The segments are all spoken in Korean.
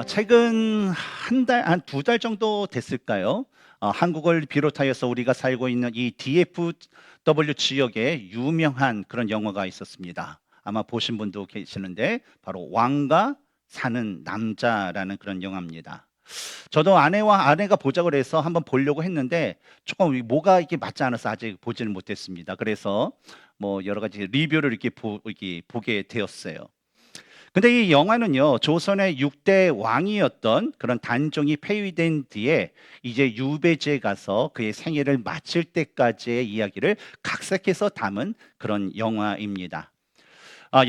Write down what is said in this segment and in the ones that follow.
최근 한 두 달 정도 됐을까요? 한국을 비롯하여서 우리가 살고 있는 이 DFW 지역에 유명한 그런 영화가 있었습니다. 아마 보신 분도 계시는데 바로 왕과 사는 남자라는 그런 영화입니다. 저도 아내가 보자고 해서 한번 보려고 했는데 조금 뭐가 이게 맞지 않아서 아직 보지는 못했습니다. 그래서 뭐 여러 가지 리뷰를 이렇게 보게 되었어요. 근데 이 영화는요, 조선의 6대 왕이었던 그런 단종이 폐위된 뒤에 이제 유배지에 가서 그의 생애를 마칠 때까지의 이야기를 각색해서 담은 그런 영화입니다.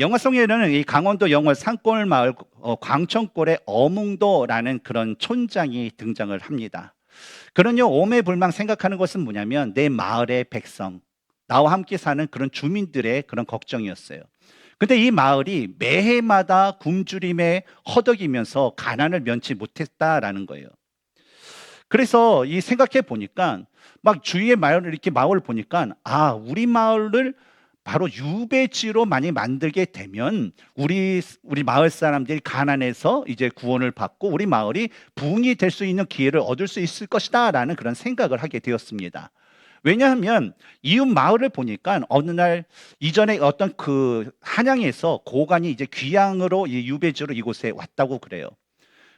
영화 속에는 이 강원도 영월 산골 마을 광천골의 어몽도라는 그런 촌장이 등장을 합니다. 그런요, 오매불망 생각하는 것은 뭐냐면 내 마을의 백성, 나와 함께 사는 그런 주민들의 그런 걱정이었어요. 근데 이 마을이 매해마다 굶주림에 허덕이면서 가난을 면치 못했다라는 거예요. 그래서 이 생각해 보니까 막 주위의 마을을 이렇게 마을을 보니까 우리 마을을 바로 유배지로 많이 만들게 되면 우리 마을 사람들이 가난해서 이제 구원을 받고 우리 마을이 부흥이 될 수 있는 기회를 얻을 수 있을 것이다라는 그런 생각을 하게 되었습니다. 왜냐하면 이웃 마을을 보니까 어느 날 이전에 어떤 그 한양에서 고관이 이제 귀향으로 이 유배지로 이곳에 왔다고 그래요.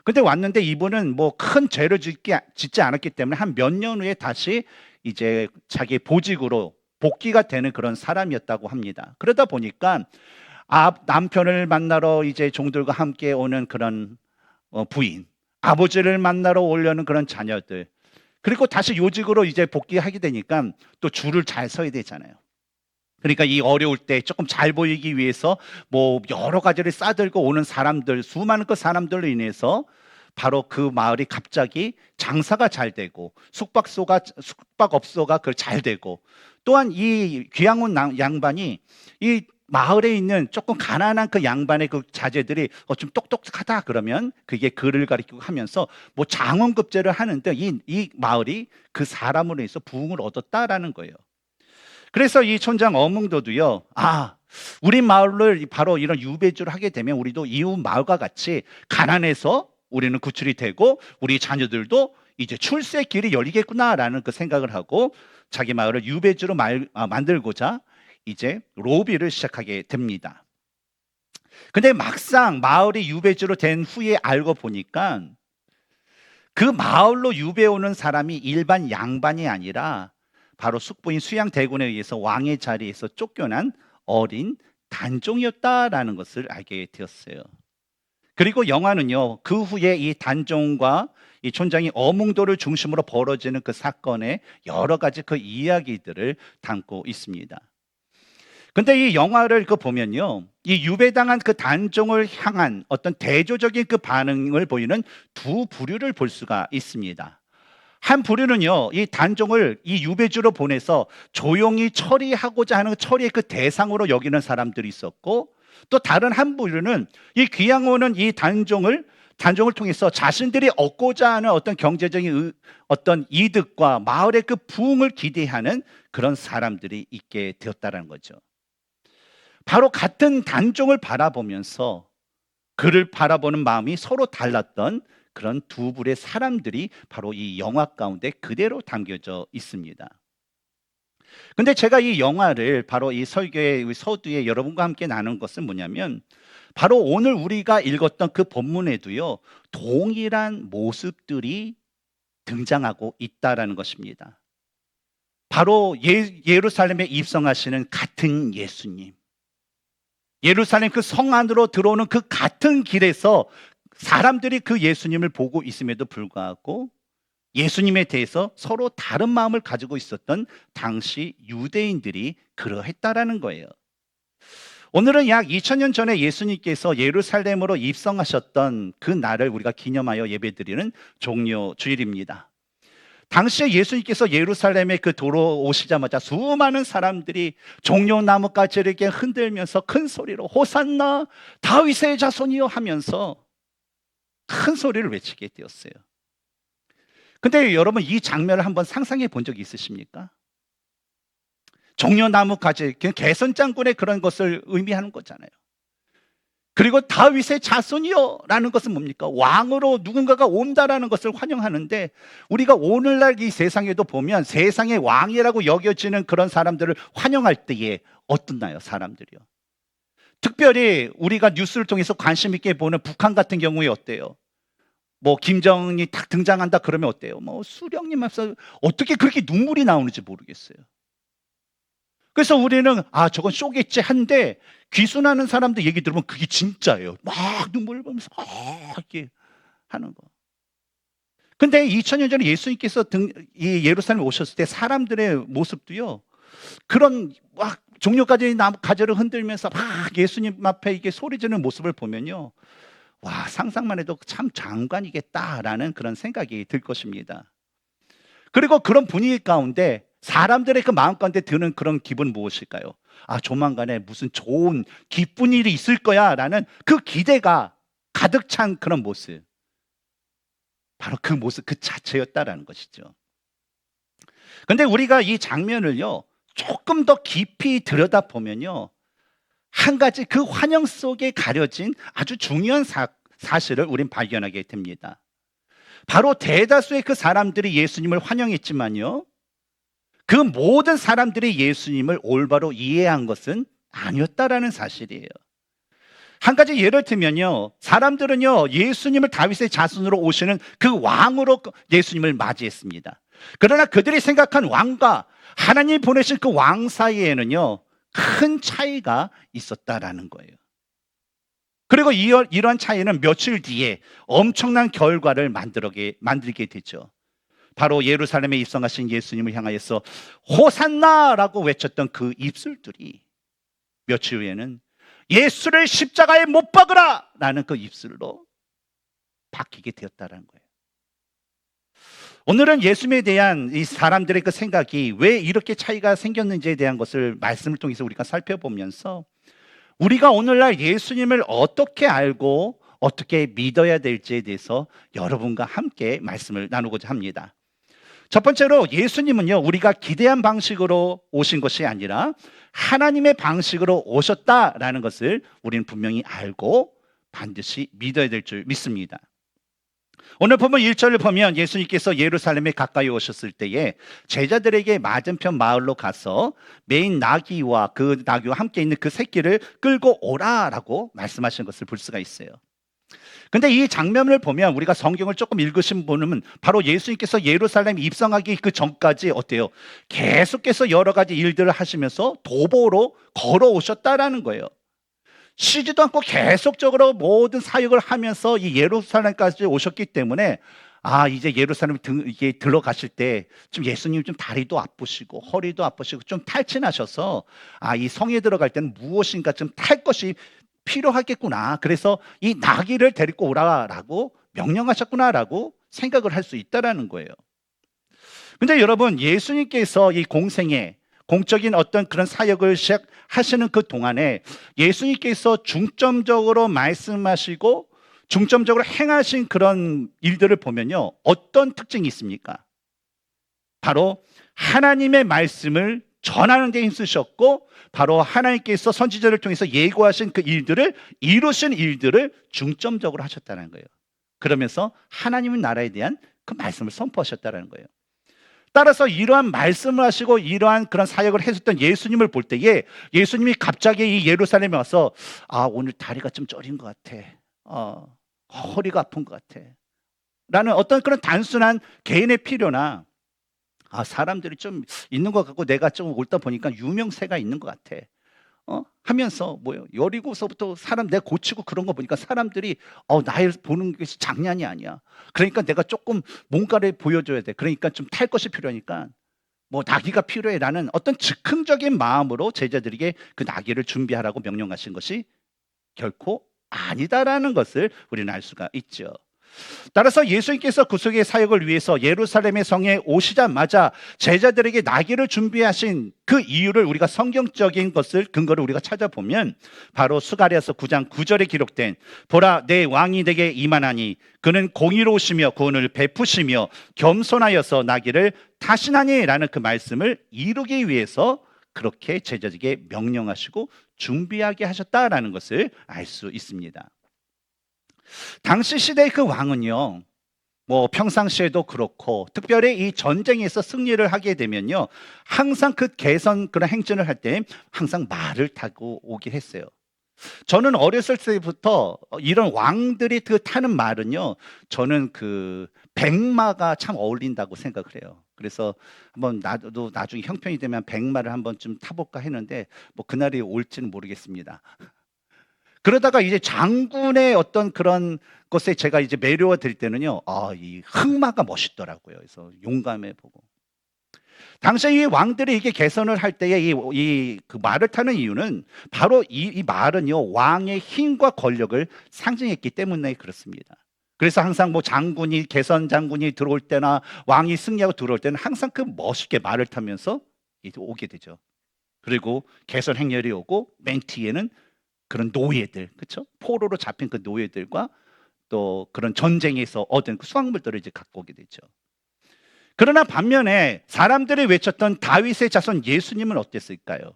근데 왔는데 이분은 뭐 큰 죄를 짓지 않았기 때문에 한 몇 년 후에 다시 이제 자기 보직으로 복귀가 되는 그런 사람이었다고 합니다. 그러다 보니까 남편을 만나러 이제 종들과 함께 오는 그런 부인, 아버지를 만나러 오려는 그런 자녀들, 그리고 다시 요직으로 이제 복귀하게 되니까 또 줄을 잘 서야 되잖아요. 그러니까 이 어려울 때 조금 잘 보이기 위해서 뭐 여러 가지를 싸들고 오는 사람들, 수많은 그 사람들로 인해서 바로 그 마을이 갑자기 장사가 잘 되고 숙박업소가 잘 되고, 또한 이 귀양 온 양반이 이 마을에 있는 조금 가난한 그 양반의 그 자제들이 좀 똑똑하다 그러면 그게 글을 가리키고 하면서 뭐 장원급제를 하는데 이 마을이 그 사람으로 해서 부흥을 얻었다라는 거예요. 그래서 이 촌장 어몽도도요, 우리 마을을 바로 이런 유배지를 하게 되면 우리도 이웃 마을과 같이 가난해서 우리는 구출이 되고 우리 자녀들도 이제 출세의 길이 열리겠구나라는 그 생각을 하고 자기 마을을 유배지로 만들고자 이제 로비를 시작하게 됩니다. 근데 막상 마을이 유배지로 된 후에 알고 보니까 그 마을로 유배 오는 사람이 일반 양반이 아니라 바로 숙부인 수양대군에 의해서 왕의 자리에서 쫓겨난 어린 단종이었다라는 것을 알게 되었어요. 그리고 영화는요, 그 후에 이 단종과 이 촌장이 어몽도를 중심으로 벌어지는 그 사건의 여러 가지 그 이야기들을 담고 있습니다. 근데 이 영화를 보면요, 이 유배당한 그 단종을 향한 어떤 대조적인 그 반응을 보이는 두 부류를 볼 수가 있습니다. 한 부류는요, 이 단종을 이 유배지로 보내서 조용히 처리하고자 하는 처리의 그 대상으로 여기는 사람들이 있었고, 또 다른 한 부류는 이 귀양 오는 이 단종을 통해서 자신들이 얻고자 하는 어떤 경제적인 어떤 이득과 마을의 그 부흥을 기대하는 그런 사람들이 있게 되었다는 거죠. 바로 같은 단종을 바라보면서 그를 바라보는 마음이 서로 달랐던 그런 두 부류의 사람들이 바로 이 영화 가운데 그대로 담겨져 있습니다. 근데 제가 이 영화를 바로 이 설교의 서두에 여러분과 함께 나눈 것은 뭐냐면, 바로 오늘 우리가 읽었던 그 본문에도요, 동일한 모습들이 등장하고 있다라는 것입니다. 바로 예루살렘에 입성하시는 같은 예수님, 예루살렘 그 성 안으로 들어오는 그 같은 길에서 사람들이 그 예수님을 보고 있음에도 불구하고 예수님에 대해서 서로 다른 마음을 가지고 있었던 당시 유대인들이 그러했다라는 거예요. 오늘은 약 2000년 전에 예수님께서 예루살렘으로 입성하셨던 그 날을 우리가 기념하여 예배드리는 종려 주일입니다. 당시에 예수님께서 예루살렘에 그 도로 오시자마자 수많은 사람들이 종려나무 가지를 이렇게 흔들면서 큰 소리로 호산나 다윗의 자손이여 하면서 큰 소리를 외치게 되었어요. 근데 여러분, 이 장면을 한번 상상해 본 적이 있으십니까? 종려나무 가지, 개선장군의 그런 것을 의미하는 거잖아요. 그리고 다윗의 자손이요 라는 것은 뭡니까? 왕으로 누군가가 온다라는 것을 환영하는데, 우리가 오늘날 이 세상에도 보면 세상의 왕이라고 여겨지는 그런 사람들을 환영할 때에 어떻나요, 사람들이요? 특별히 우리가 뉴스를 통해서 관심 있게 보는 북한 같은 경우에 어때요? 뭐 김정은이 딱 등장한다 그러면 어때요? 뭐 수령님 앞에서 어떻게 그렇게 눈물이 나오는지 모르겠어요. 그래서 우리는 저건 쇼겠지 한데, 귀순하는 사람들 얘기 들으면 그게 진짜예요. 막 눈물을 보면서 이렇게 하는 거. 근데 2000년 전에 예수님께서 이 예루살렘에 오셨을 때 사람들의 모습도요, 그런 막 종려가지 가지를 흔들면서 막 예수님 앞에 이게 소리 지르는 모습을 보면요, 와, 상상만 해도 참 장관이겠다라는 그런 생각이 들 것입니다. 그리고 그런 분위기 가운데 사람들의 그 마음 가운데 드는 그런 기분은 무엇일까요? 조만간에 무슨 좋은 기쁜 일이 있을 거야 라는 그 기대가 가득 찬 그런 모습, 바로 그 모습 그 자체였다라는 것이죠. 근데 우리가 이 장면을요, 조금 더 깊이 들여다보면요, 한 가지 그 환영 속에 가려진 아주 중요한 사실을 우린 발견하게 됩니다. 바로 대다수의 그 사람들이 예수님을 환영했지만요, 그 모든 사람들이 예수님을 올바로 이해한 것은 아니었다라는 사실이에요. 한 가지 예를 들면요, 사람들은요, 예수님을 다윗의 자손으로 오시는 그 왕으로 예수님을 맞이했습니다. 그러나 그들이 생각한 왕과 하나님 보내신 그 왕 사이에는요, 큰 차이가 있었다라는 거예요. 그리고 이러한 차이는 며칠 뒤에 엄청난 결과를 만들게 되죠. 바로 예루살렘에 입성하신 예수님을 향하여서 호산나라고 외쳤던 그 입술들이 며칠 후에는 예수를 십자가에 못 박으라 라는 그 입술로 바뀌게 되었다는 거예요. 오늘은 예수님에 대한 이 사람들의 그 생각이 왜 이렇게 차이가 생겼는지에 대한 것을 말씀을 통해서 우리가 살펴보면서, 우리가 오늘날 예수님을 어떻게 알고 어떻게 믿어야 될지에 대해서 여러분과 함께 말씀을 나누고자 합니다. 첫 번째로, 예수님은요, 우리가 기대한 방식으로 오신 것이 아니라 하나님의 방식으로 오셨다라는 것을 우리는 분명히 알고 반드시 믿어야 될 줄 믿습니다. 오늘 보면 1절을 보면 예수님께서 예루살렘에 가까이 오셨을 때에 제자들에게 맞은편 마을로 가서 메인 나귀와 그 나귀와 함께 있는 그 새끼를 끌고 오라라고 말씀하신 것을 볼 수가 있어요. 근데 이 장면을 보면 우리가 성경을 조금 읽으신 분은 바로 예수님께서 예루살렘 입성하기 그 전까지 어때요? 계속해서 여러 가지 일들을 하시면서 도보로 걸어오셨다라는 거예요. 쉬지도 않고 계속적으로 모든 사역을 하면서 이 예루살렘까지 오셨기 때문에 이제 예루살렘 이게 들어가실 때 좀 예수님 좀 다리도 아프시고 허리도 아프시고 좀 탈진하셔서 이 성에 들어갈 때는 무엇인가 좀 탈 것이 필요하겠구나. 그래서 이 나귀를 데리고 오라라고 명령하셨구나라고 생각을 할 수 있다라는 거예요. 근데 여러분, 예수님께서 이 공생에 공적인 어떤 그런 사역을 시작하시는 그 동안에 예수님께서 중점적으로 말씀하시고 중점적으로 행하신 그런 일들을 보면요, 어떤 특징이 있습니까? 바로 하나님의 말씀을 전하는 데 힘쓰셨고, 바로 하나님께서 선지자를 통해서 예고하신 그 일들을 이루신 일들을 중점적으로 하셨다는 거예요. 그러면서 하나님의 나라에 대한 그 말씀을 선포하셨다는 거예요. 따라서 이러한 말씀을 하시고 이러한 그런 사역을 했었던 예수님을 볼 때에 예수님이 갑자기 이 예루살렘에 와서 오늘 다리가 좀 저린 것 같아, 허리가 아픈 것 같아 라는 어떤 그런 단순한 개인의 필요나 사람들이 좀 있는 것 같고 내가 좀 옳다 보니까 유명세가 있는 것 같아 하면서 여리고서부터 사람 내가 고치고 그런 거 보니까 사람들이 나를 보는 것이 장난이 아니야. 그러니까 내가 조금 뭔가를 보여줘야 돼. 그러니까 좀 탈 것이 필요하니까 나귀가 필요해라는 어떤 즉흥적인 마음으로 제자들에게 그 나귀를 준비하라고 명령하신 것이 결코 아니다라는 것을 우리는 알 수가 있죠. 따라서 예수님께서 구속의 사역을 위해서 예루살렘의 성에 오시자마자 제자들에게 나귀를 준비하신 그 이유를 우리가 성경적인 것을 근거를 우리가 찾아보면 바로 스가랴서 9장 9절에 기록된 보라 내 왕이 내게 임하나니 그는 공의로우시며 구원을 베푸시며 겸손하여서 나귀를 타시나니 라는 그 말씀을 이루기 위해서 그렇게 제자에게 명령하시고 준비하게 하셨다라는 것을 알 수 있습니다. 당시 시대의 그 왕은요, 뭐 평상시에도 그렇고 특별히 이 전쟁에서 승리를 하게 되면요, 항상 그 개선 그런 행진을 할 때 항상 말을 타고 오긴 했어요. 저는 어렸을 때부터 이런 왕들이 그 타는 말은요, 저는 그 백마가 참 어울린다고 생각을 해요. 그래서 한번 나도 나중에 형편이 되면 백마를 한번 좀 타볼까 했는데 뭐 그날이 올지는 모르겠습니다. 그러다가 이제 장군의 어떤 그런 것에 제가 이제 매료가 될 때는요, 이 흑마가 멋있더라고요. 그래서 용감해 보고. 당시에 이 왕들이 이게 개선을 할 때에 그 말을 타는 이유는 바로 이 말은요, 왕의 힘과 권력을 상징했기 때문에 그렇습니다. 그래서 항상 뭐 장군이, 개선 장군이 들어올 때나 왕이 승리하고 들어올 때는 항상 그 멋있게 말을 타면서 이제 오게 되죠. 그리고 개선 행렬이 오고 맨 뒤에는 그런 노예들, 그렇죠? 포로로 잡힌 그 노예들과 또 그런 전쟁에서 얻은 그 수확물들을 이제 갖고 오게 되죠. 그러나 반면에 사람들이 외쳤던 다윗의 자손 예수님은 어땠을까요?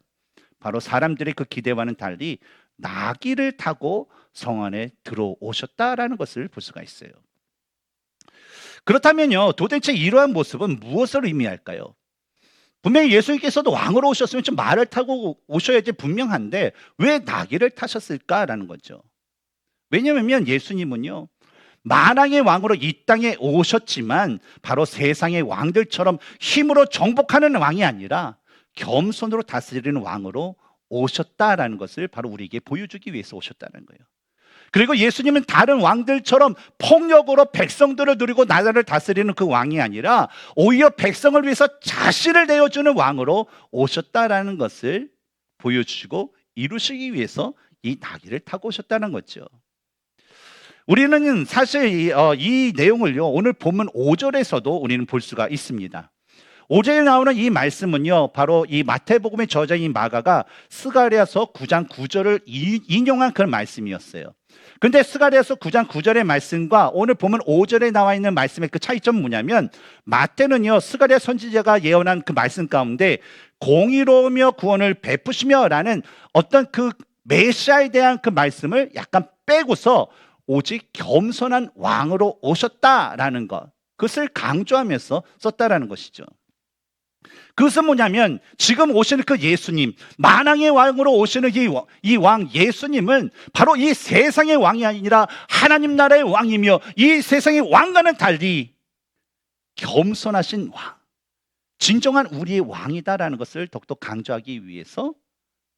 바로 사람들의 그 기대와는 달리 나귀를 타고 성 안에 들어오셨다라는 것을 볼 수가 있어요. 그렇다면요, 도대체 이러한 모습은 무엇을 의미할까요? 분명히 예수님께서도 왕으로 오셨으면 좀 말을 타고 오셔야지 분명한데 왜 나귀를 타셨을까라는 거죠. 왜냐하면 예수님은요, 만왕의 왕으로 이 땅에 오셨지만 바로 세상의 왕들처럼 힘으로 정복하는 왕이 아니라 겸손으로 다스리는 왕으로 오셨다라는 것을 바로 우리에게 보여주기 위해서 오셨다는 거예요. 그리고 예수님은 다른 왕들처럼 폭력으로 백성들을 누리고 나라를 다스리는 그 왕이 아니라 오히려 백성을 위해서 자신을 내어주는 왕으로 오셨다라는 것을 보여주시고 이루시기 위해서 이 나귀를 타고 오셨다는 거죠. 우리는 사실 이 내용을요, 오늘 본문 5절에서도 우리는 볼 수가 있습니다. 5절에 나오는 이 말씀은요, 바로 이 마태복음의 저자인 마가가 스가랴서 9장 9절을 인용한 그런 말씀이었어요. 근데 스가랴서 9장 9절의 말씀과 오늘 보면 5절에 나와 있는 말씀의 그 차이점은 뭐냐면, 마태는요, 스가랴 선지자가 예언한 그 말씀 가운데 공의로우며 구원을 베푸시며 라는 어떤 그 메시아에 대한 그 말씀을 약간 빼고서 오직 겸손한 왕으로 오셨다라는 것, 그것을 강조하면서 썼다라는 것이죠. 그것은 뭐냐면 지금 오시는 그 예수님, 만왕의 왕으로 오시는 이 왕 예수님은 바로 이 세상의 왕이 아니라 하나님 나라의 왕이며 이 세상의 왕과는 달리 겸손하신 왕, 진정한 우리의 왕이다라는 것을 더욱더 강조하기 위해서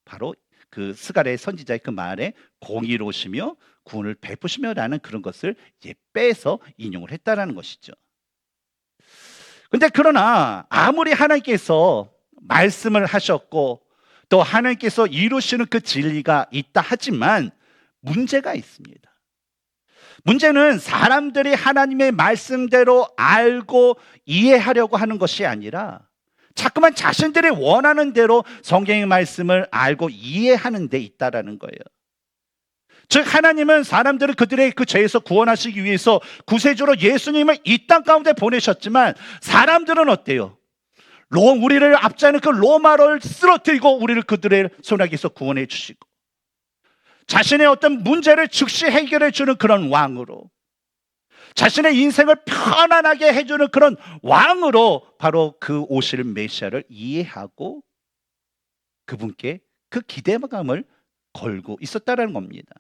바로 그 스가랴 선지자의 그 말에 공의로우시며 구원을 베푸시며라는 그런 것을 이제 빼서 인용을 했다라는 것이죠. 근데 그러나 아무리 하나님께서 말씀을 하셨고 또 하나님께서 이루시는 그 진리가 있다 하지만 문제가 있습니다. 문제는 사람들이 하나님의 말씀대로 알고 이해하려고 하는 것이 아니라 자꾸만 자신들이 원하는 대로 성경의 말씀을 알고 이해하는 데 있다라는 거예요. 즉 하나님은 사람들을 그들의 그 죄에서 구원하시기 위해서 구세주로 예수님을 이 땅 가운데 보내셨지만 사람들은 어때요? 우리를 압제하는 그 로마를 쓰러뜨리고 우리를 그들의 손아귀에서 구원해 주시고 자신의 어떤 문제를 즉시 해결해 주는 그런 왕으로, 자신의 인생을 편안하게 해주는 그런 왕으로 바로 그 오실 메시아를 이해하고 그분께 그 기대감을 걸고 있었다는 겁니다.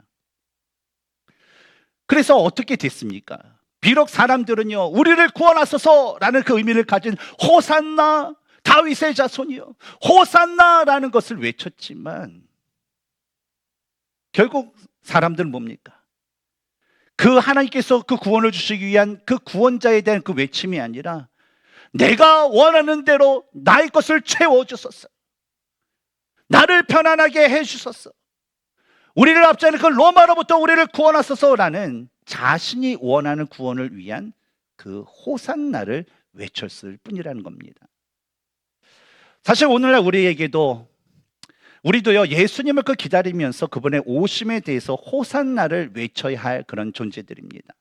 그래서 어떻게 됐습니까? 비록 사람들은요, 우리를 구원하소서라는 그 의미를 가진 호산나 다윗의 자손이요, 호산나라는 것을 외쳤지만 결국 사람들은 뭡니까? 그 하나님께서 그 구원을 주시기 위한 그 구원자에 대한 그 외침이 아니라 내가 원하는 대로 나의 것을 채워주소서, 나를 편안하게 해주소서, 우리를 압제하는 그 로마로부터 우리를 구원하소서라는 자신이 원하는 구원을 위한 그 호산나를 외쳤을 뿐이라는 겁니다. 사실 오늘날 우리도요, 예수님을 기다리면서 그분의 오심에 대해서 호산나를 외쳐야 할 그런 존재들입니다.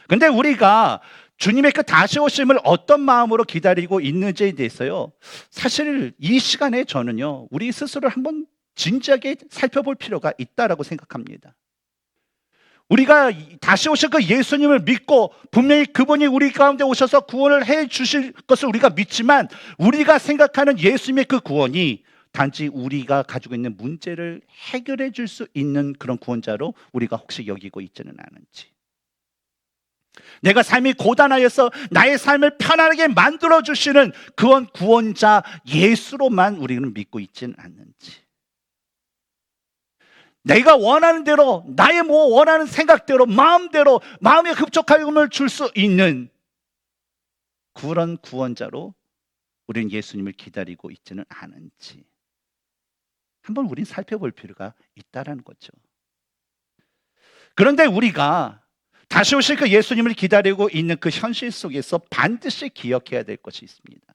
근데 우리가 주님의 그 다시 오심을 어떤 마음으로 기다리고 있는지에 대해서요, 사실 이 시간에 저는요, 우리 스스로를 한번 진지하게 살펴볼 필요가 있다라고 생각합니다. 우리가 다시 오실 그 예수님을 믿고 분명히 그분이 우리 가운데 오셔서 구원을 해 주실 것을 우리가 믿지만, 우리가 생각하는 예수님의 그 구원이 단지 우리가 가지고 있는 문제를 해결해 줄 수 있는 그런 구원자로 우리가 혹시 여기고 있지는 않은지, 내가 삶이 고단하여서 나의 삶을 편안하게 만들어 주시는 그런 구원자 예수로만 우리는 믿고 있지는 않는지, 내가 원하는 대로 나의 원하는 생각대로 마음대로 마음의 흡족함을 줄 수 있는 그런 구원자로 우리는 예수님을 기다리고 있지는 않은지 한번 우린 살펴볼 필요가 있다라는 거죠. 그런데 우리가 다시 오실 그 예수님을 기다리고 있는 그 현실 속에서 반드시 기억해야 될 것이 있습니다.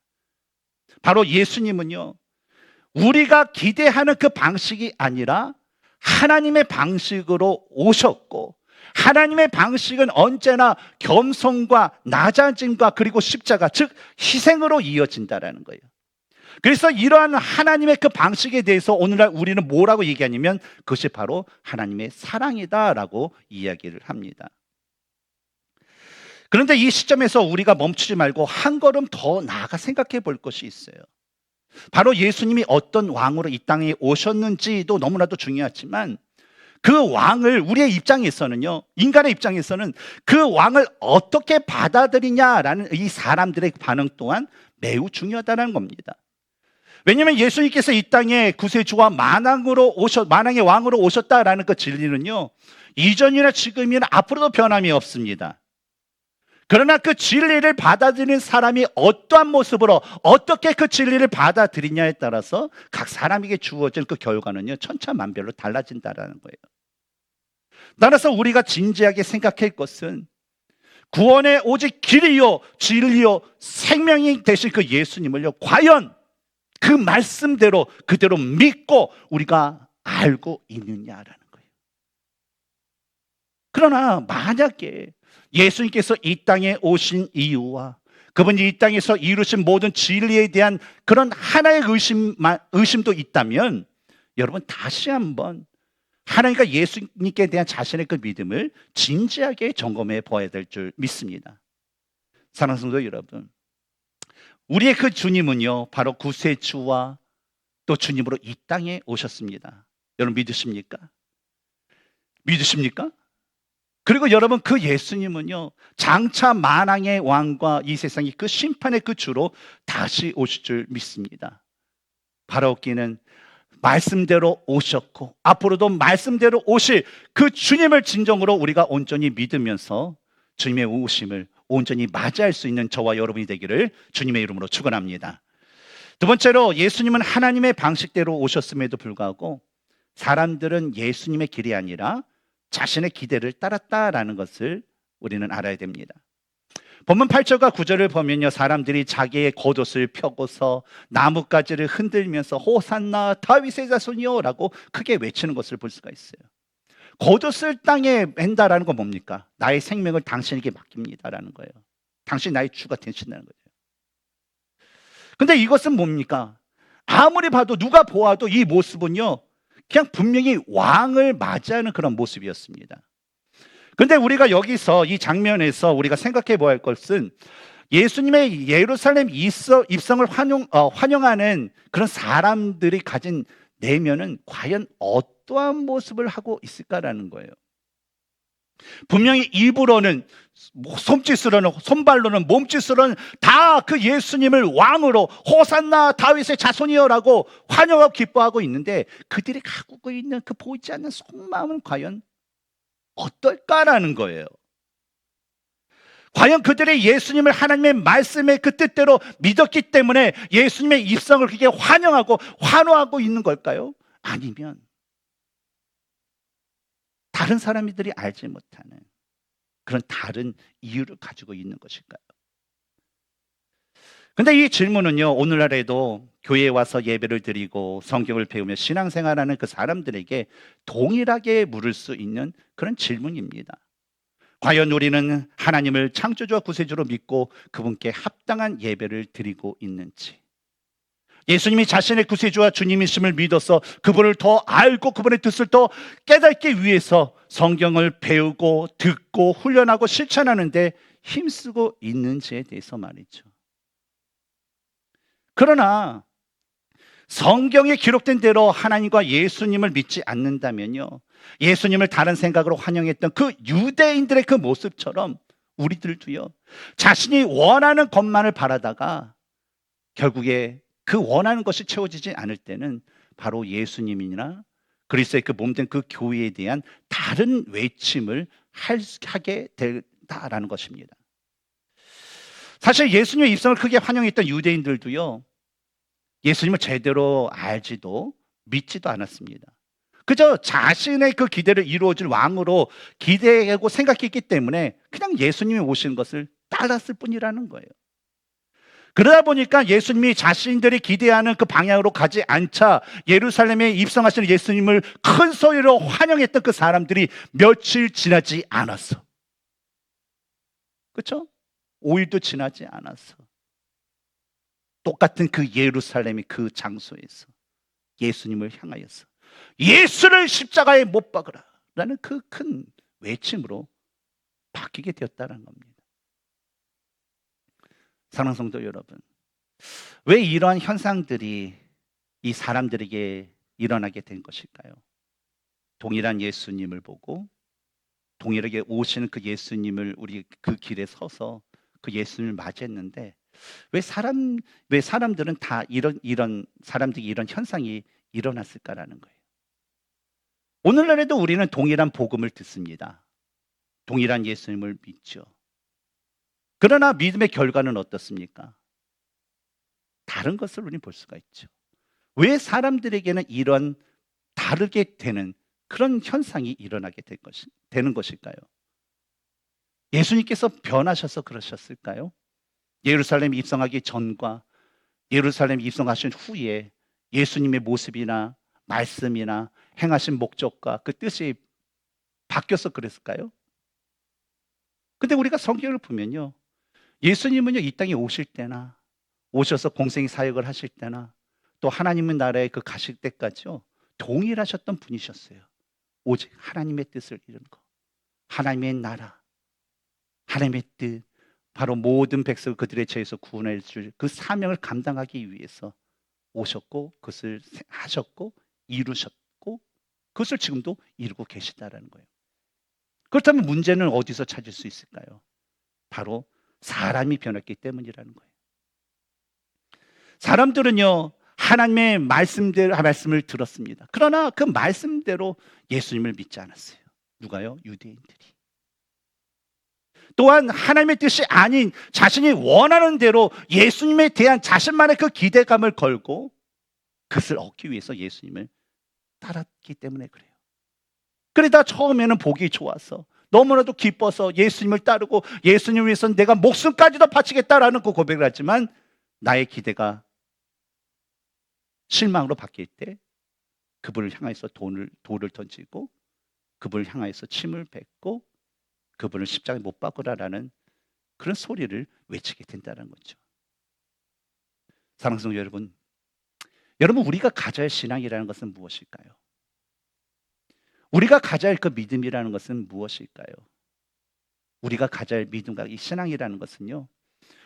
바로 예수님은요, 우리가 기대하는 그 방식이 아니라 하나님의 방식으로 오셨고, 하나님의 방식은 언제나 겸손과 낮아짐과 그리고 십자가, 즉 희생으로 이어진다라는 거예요. 그래서 이러한 하나님의 그 방식에 대해서 오늘날 우리는 뭐라고 얘기하냐면 그것이 바로 하나님의 사랑이다라고 이야기를 합니다. 그런데 이 시점에서 우리가 멈추지 말고 한 걸음 더 나아가 생각해 볼 것이 있어요. 바로 예수님이 어떤 왕으로 이 땅에 오셨는지도 너무나도 중요하지만, 그 왕을 우리의 입장에서는요, 인간의 입장에서는 그 왕을 어떻게 받아들이냐라는 이 사람들의 반응 또한 매우 중요하다는 겁니다. 왜냐하면 예수님께서 이 땅에 구세주와 만왕의 왕으로 오셨다라는 그 진리는요, 이전이나 지금이나 앞으로도 변함이 없습니다. 그러나 그 진리를 받아들이는 사람이 어떠한 모습으로 어떻게 그 진리를 받아들이냐에 따라서 각 사람에게 주어진 그 결과는요, 천차만별로 달라진다라는 거예요. 따라서 우리가 진지하게 생각할 것은 구원의 오직 길이요 진리요 생명이 되신 그 예수님을요, 과연 그 말씀대로 그대로 믿고 우리가 알고 있느냐라는 거예요. 그러나 만약에 예수님께서 이 땅에 오신 이유와 그분이 이 땅에서 이루신 모든 진리에 대한 그런 하나의 의심도 있다면, 여러분 다시 한번 하나님과 예수님께 대한 자신의 그 믿음을 진지하게 점검해 보아야 될 줄 믿습니다. 사랑하는 성도 여러분, 우리의 그 주님은요, 바로 구세주와 또 주님으로 이 땅에 오셨습니다. 여러분 믿으십니까? 믿으십니까? 그리고 여러분, 그 예수님은요, 장차 만왕의 왕과 이 세상의 그 심판의 그 주로 다시 오실 줄 믿습니다. 바라옵기는 말씀대로 오셨고 앞으로도 말씀대로 오실 그 주님을 진정으로 우리가 온전히 믿으면서 주님의 오심을 온전히 맞이할 수 있는 저와 여러분이 되기를 주님의 이름으로 축원합니다. 두 번째로, 예수님은 하나님의 방식대로 오셨음에도 불구하고 사람들은 예수님의 길이 아니라 자신의 기대를 따랐다라는 것을 우리는 알아야 됩니다. 본문 8절과 9절을 보면요, 사람들이 자기의 겉옷을 펴고서 나뭇가지를 흔들면서 호산나 다윗의 자손이요 라고 크게 외치는 것을 볼 수가 있어요. 겉옷을 땅에 맨다라는 건 뭡니까? 나의 생명을 당신에게 맡깁니다라는 거예요. 당신 나의 주가 되신다는 거예요. 근데 이것은 뭡니까? 아무리 봐도, 누가 보아도 이 모습은요, 그냥 분명히 왕을 맞이하는 그런 모습이었습니다. 그런데 우리가 여기서 이 장면에서 우리가 생각해 보아야 할 것은, 예수님의 예루살렘 입성을 환영하는 그런 사람들이 가진 내면은 과연 어떠한 모습을 하고 있을까라는 거예요. 분명히 입으로는, 손짓으로는, 손발로는, 몸짓으로는 다 그 예수님을 왕으로 호산나 다윗의 자손이여라고 환영하고 기뻐하고 있는데, 그들이 갖고 있는 그 보이지 않는 속마음은 과연 어떨까라는 거예요. 과연 그들이 예수님을 하나님의 말씀의 그 뜻대로 믿었기 때문에 예수님의 입성을 그렇게 환영하고 환호하고 있는 걸까요? 아니면 다른 사람들이 알지 못하는 그런 다른 이유를 가지고 있는 것일까요? 근데 이 질문은요, 오늘날에도 교회에 와서 예배를 드리고 성경을 배우며 신앙생활하는 그 사람들에게 동일하게 물을 수 있는 그런 질문입니다. 과연 우리는 하나님을 창조주와 구세주로 믿고 그분께 합당한 예배를 드리고 있는지, 예수님이 자신의 구세주와 주님이심을 믿어서 그분을 더 알고 그분의 뜻을 더 깨닫기 위해서 성경을 배우고 듣고 훈련하고 실천하는데 힘쓰고 있는지에 대해서 말이죠. 그러나 성경에 기록된 대로 하나님과 예수님을 믿지 않는다면요, 예수님을 다른 생각으로 환영했던 그 유대인들의 그 모습처럼 우리들도요, 자신이 원하는 것만을 바라다가 결국에 그 원하는 것이 채워지지 않을 때는 바로 예수님이나 그리스도의 그 몸된 그 교회에 대한 다른 외침을 하게 된다라는 것입니다. 사실 예수님의 입성을 크게 환영했던 유대인들도요, 예수님을 제대로 알지도 믿지도 않았습니다. 그저 자신의 그 기대를 이루어줄 왕으로 기대하고 생각했기 때문에 그냥 예수님이 오신 것을 따랐을 뿐이라는 거예요. 그러다 보니까 예수님이 자신들이 기대하는 그 방향으로 가지 않자 예루살렘에 입성하시는 예수님을 큰 소리로 환영했던 그 사람들이 며칠 지나지 않았어. 그렇죠? 5일도 지나지 않았어. 똑같은 그 예루살렘의 그 장소에서 예수님을 향하여서 예수를 십자가에 못 박으라 라는 그 큰 외침으로 바뀌게 되었다는 겁니다. 사랑하는 성도 여러분, 왜 이러한 현상들이 이 사람들에게 일어나게 된 것일까요? 동일한 예수님을 보고 동일하게 오시는 그 예수님을 우리 그 길에 서서 그 예수님을 맞이했는데 왜 사람들은 다 이런 사람들이 이런 현상이 일어났을까라는 거예요. 오늘날에도 우리는 동일한 복음을 듣습니다. 동일한 예수님을 믿죠. 그러나 믿음의 결과는 어떻습니까? 다른 것을 우리는 볼 수가 있죠. 왜 사람들에게는 이런 다르게 되는 그런 현상이 일어나게 되는 것일까요? 예수님께서 변하셔서 그러셨을까요? 예루살렘 입성하기 전과 예루살렘 입성하신 후에 예수님의 모습이나 말씀이나 행하신 목적과 그 뜻이 바뀌어서 그랬을까요? 근데 우리가 성경을 보면요, 예수님은요, 이 땅에 오실 때나 오셔서 공생의 사역을 하실 때나 또 하나님의 나라에 그 가실 때까지요, 동일하셨던 분이셨어요. 오직 하나님의 뜻을 이루는 거, 하나님의 나라, 하나님의 뜻, 바로 모든 백성을 그들의 죄에서 구원해 줄 그 사명을 감당하기 위해서 오셨고 그것을 하셨고 이루셨고 그것을 지금도 이루고 계시다라는 거예요. 그렇다면 문제는 어디서 찾을 수 있을까요? 바로 사람이 변했기 때문이라는 거예요. 사람들은요, 하나님의 말씀을 들었습니다. 그러나 그 말씀대로 예수님을 믿지 않았어요. 누가요? 유대인들이. 또한 하나님의 뜻이 아닌 자신이 원하는 대로 예수님에 대한 자신만의 그 기대감을 걸고 그것을 얻기 위해서 예수님을 따랐기 때문에 그래요. 그러다 처음에는 보기 좋아서 너무나도 기뻐서 예수님을 따르고 예수님을 위해서 내가 목숨까지도 바치겠다라는 그 고백을 하지만 나의 기대가 실망으로 바뀔 때 그분을 향해서 돌을 던지고 그분을 향해서 침을 뱉고 그분을 십자가에 못 박으라라는 그런 소리를 외치게 된다는 거죠. 사랑하는 성도 여러분, 우리가 가져야 할 신앙이라는 것은 무엇일까요? 우리가 가져야 할 그 믿음이라는 것은 무엇일까요? 우리가 가져야 할 믿음과 이 신앙이라는 것은요,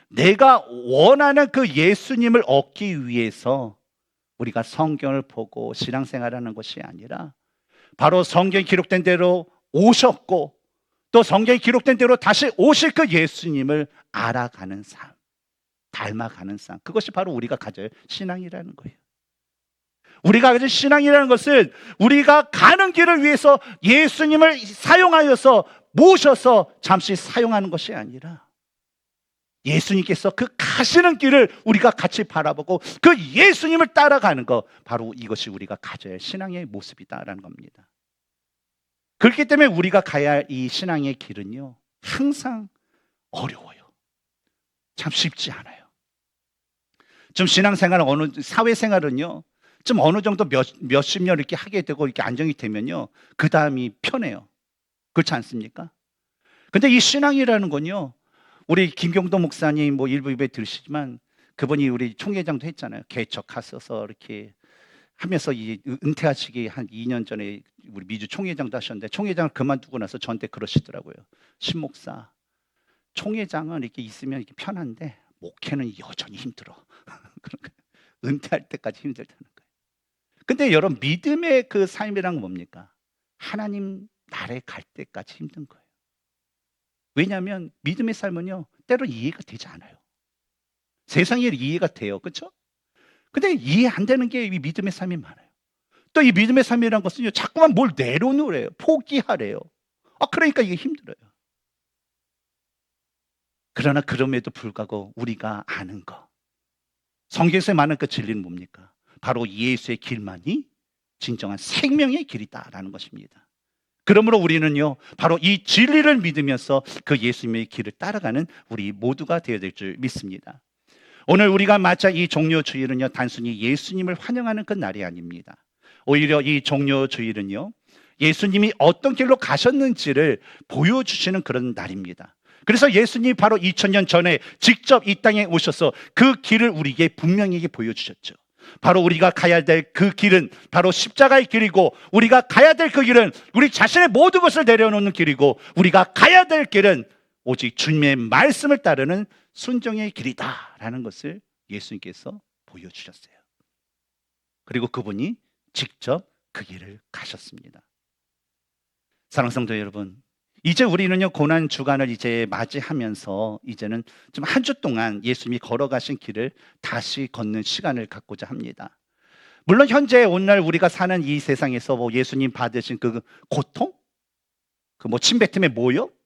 내가 원하는 그 예수님을 얻기 위해서 우리가 성경을 보고 신앙생활하는 것이 아니라 바로 성경에 기록된 대로 오셨고 또 성경에 기록된 대로 다시 오실 그 예수님을 알아가는 삶, 닮아가는 삶, 그것이 바로 우리가 가져야 할 신앙이라는 거예요. 우리가 가진 신앙이라는 것은 우리가 가는 길을 위해서 예수님을 사용하여서 모셔서 잠시 사용하는 것이 아니라 예수님께서 그 가시는 길을 우리가 같이 바라보고 그 예수님을 따라가는 것, 바로 이것이 우리가 가져야 할 신앙의 모습이다라는 겁니다. 그렇기 때문에 우리가 가야 할 이 신앙의 길은요, 항상 어려워요. 참 쉽지 않아요. 좀 신앙생활, 사회생활은요, 좀 어느 정도 몇십 년 이렇게 하게 되고 이렇게 안정이 되면요, 그 다음이 편해요. 그렇지 않습니까? 근데 이 신앙이라는 건요, 우리 김경도 목사님 뭐 일부 입에 들으시지만 그분이 우리 총회장도 했잖아요. 개척하셔서 이렇게 하면서 이 은퇴하시기 한 2년 전에 우리 미주 총회장도 하셨는데, 총회장을 그만두고 나서 저한테 그러시더라고요. 신목사, 총회장은 이렇게 있으면 이렇게 편한데 목회는 여전히 힘들어. 은퇴할 때까지 힘들다는 거예요. 근데 여러분, 믿음의 그 삶이란 뭡니까? 하나님 나라에 갈 때까지 힘든 거예요. 왜냐하면 믿음의 삶은요, 때로 이해가 되지 않아요. 세상에 이해가 돼요. 그렇죠? 근데 이해 안 되는 게 이 믿음의 삶이 많아요. 또 이 믿음의 삶이라는 것은요, 자꾸만 뭘 내려놓으래요. 포기하래요. 그러니까 이게 힘들어요. 그러나 그럼에도 불구하고 우리가 아는 거, 성경에서 많은 그 진리는 뭡니까? 바로 예수의 길만이 진정한 생명의 길이다라는 것입니다. 그러므로 우리는요, 바로 이 진리를 믿으면서 그 예수님의 길을 따라가는 우리 모두가 되어야 될 줄 믿습니다. 오늘 우리가 맞아 이 종료주일은요, 단순히 예수님을 환영하는 그 날이 아닙니다. 오히려 이 종료주일은요, 예수님이 어떤 길로 가셨는지를 보여주시는 그런 날입니다. 그래서 예수님이 바로 2000년 전에 직접 이 땅에 오셔서 그 길을 우리에게 분명히 보여주셨죠. 바로 우리가 가야 될 그 길은 바로 십자가의 길이고, 우리가 가야 될 그 길은 우리 자신의 모든 것을 내려놓는 길이고, 우리가 가야 될 길은 오직 주님의 말씀을 따르는 순종의 길이다라는 것을 예수님께서 보여주셨어요. 그리고 그분이 직접 그 길을 가셨습니다. 사랑하는 성도 여러분, 이제 우리는요, 고난 주간을 이제 맞이하면서 이제는 좀 한 주 동안 예수님이 걸어가신 길을 다시 걷는 시간을 갖고자 합니다. 물론 현재 오늘날 우리가 사는 이 세상에서 뭐 예수님 받으신 그 고통, 그 뭐 침뱉음의 모욕,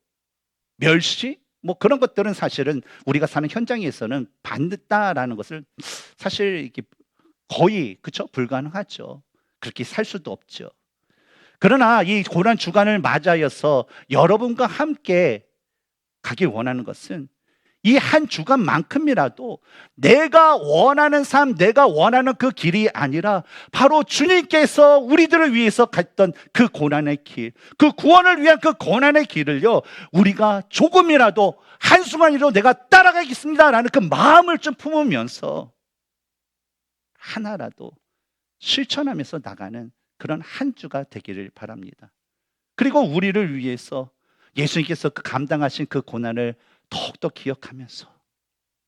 멸시, 뭐 그런 것들은 사실은 우리가 사는 현장에서는 받는다라는 것을 사실 이렇게 거의, 그렇죠? 불가능하죠. 그렇게 살 수도 없죠. 그러나 이 고난 주간을 맞아서 여러분과 함께 가길 원하는 것은 이 한 주간만큼이라도 내가 원하는 삶, 내가 원하는 그 길이 아니라 바로 주님께서 우리들을 위해서 갔던 그 고난의 길, 그 구원을 위한 그 고난의 길을요, 우리가 조금이라도 한순간이라도 내가 따라가겠습니다라는 그 마음을 좀 품으면서 하나라도 실천하면서 나가는 그런 한 주가 되기를 바랍니다. 그리고 우리를 위해서 예수님께서 그 감당하신 그 고난을 더욱더 기억하면서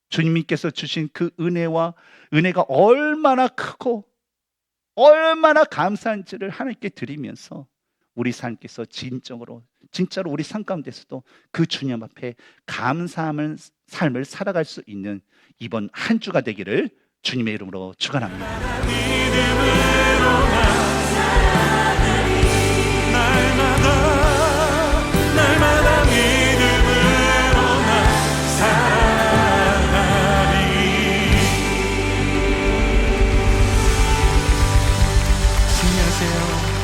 주님께서 주신 그 은혜가 얼마나 크고 얼마나 감사한지를 하나님께 드리면서 우리 삶께서 진짜로 우리 삶 가운데서도 그 주님 앞에 감사하는 삶을 살아갈 수 있는 이번 한 주가 되기를 주님의 이름으로 축원합니다. 날마다 믿음으로 나 살아가리. 승리하세요.